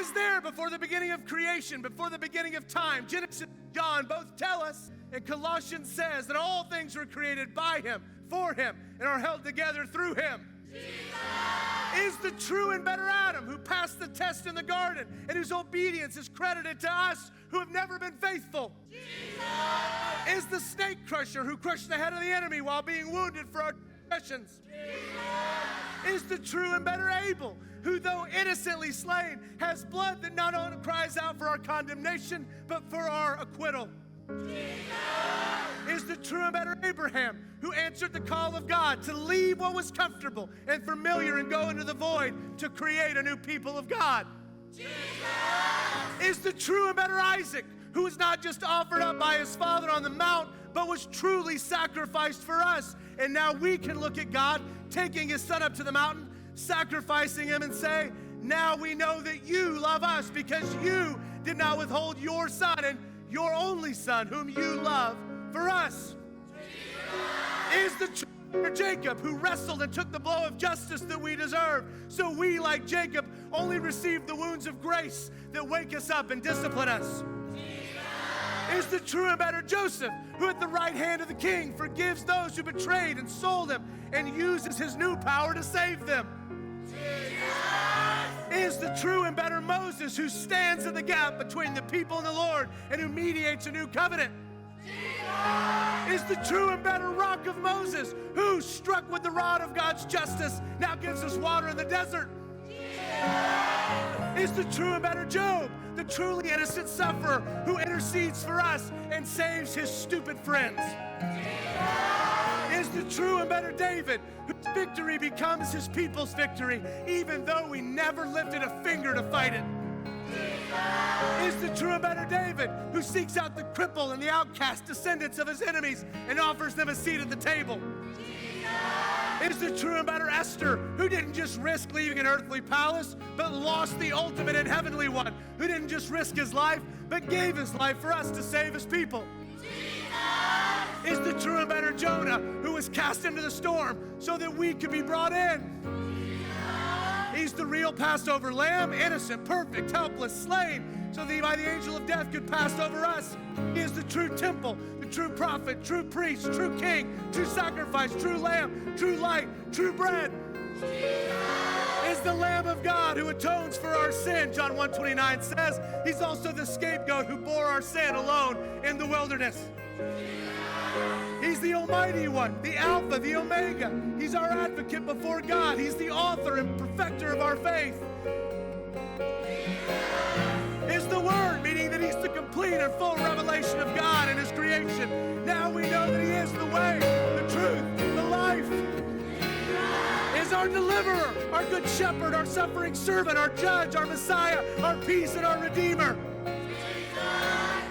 was there before the beginning of creation, before the beginning of time. Genesis and John both tell us, and Colossians says that all things were created by him, for him, and are held together through him. Jesus is the true and better Adam who passed the test in the garden and whose obedience is credited to us who have never been faithful. Jesus is the snake crusher who crushed the head of the enemy while being wounded for our transgressions. Jesus is the true and better Abel who, though innocently slain, has blood that not only cries out for our condemnation but for our acquittal. Jesus is the true and better Abraham who answered the call of God to leave what was comfortable and familiar and go into the void to create a new people of God. Jesus is the true and better Isaac who was not just offered up by his father on the mount but was truly sacrificed for us. And now we can look at God taking his son up to the mountain, sacrificing him, and say, now we know that you love us because you did not withhold your son and your only son whom you love for us. Jesus is the true Jacob who wrestled and took the blow of justice that we deserve, so we, like Jacob, only receive the wounds of grace that wake us up and discipline us. Jesus is the true and better Joseph who at the right hand of the king forgives those who betrayed and sold him and uses his new power to save them. Jesus is the true and better Moses who stands in the gap between the people and the Lord and who mediates a new covenant. Jesus is the true and better rock of Moses who, struck with the rod of God's justice, now gives us water in the desert. Jesus is the true and better Job, the truly innocent sufferer who intercedes for us and saves his stupid friends. Jesus is the true and better David, whose victory becomes his people's victory, even though we never lifted a finger to fight it. Jesus is the true and better David, who seeks out the cripple and the outcast descendants of his enemies and offers them a seat at the table. Jesus is the true and better Esther, who didn't just risk leaving an earthly palace, but lost the ultimate and heavenly one, who didn't just risk his life, but gave his life for us to save his people. Jesus is the true and better Jonah, who was cast into the storm so that we could be brought in. He's the real Passover lamb, innocent, perfect, helpless, slain, so that he by the angel of death could pass over us. He is the true temple, the true prophet, true priest, true king, true sacrifice, true lamb, true light, true bread. Jesus is the Lamb of God who atones for our sin. John 1:29 says he's also the scapegoat who bore our sin alone in the wilderness. He's the Almighty One, the Alpha, the Omega. He's our advocate before God. He's the author and perfecter of our faith. Is the Word, meaning that he's the complete and full revelation of God and his creation. Now we know that he is the way, the truth, the life. Is our deliverer, our good shepherd, our suffering servant, our judge, our Messiah, our peace, and our Redeemer.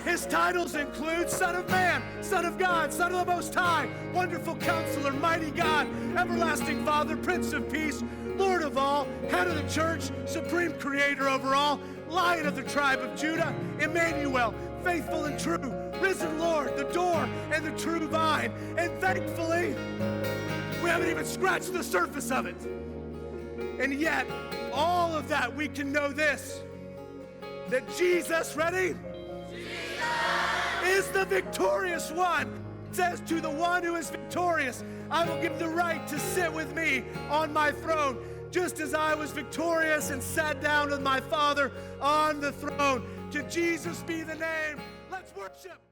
His titles include Son of Man, Son of God, Son of the Most High, Wonderful Counselor, Mighty God, Everlasting Father, Prince of Peace, Lord of all, Head of the Church, Supreme Creator over all, Lion of the tribe of Judah, Emmanuel, faithful and true, risen Lord, the door and the true vine. And thankfully, we haven't even scratched the surface of it. And yet, all of that, we can know this, that Jesus, ready? Is the victorious one. It says, to the one who is victorious, I will give the right to sit with me on my throne, just as I was victorious and sat down with my Father on the throne. To Jesus be the name. Let's worship.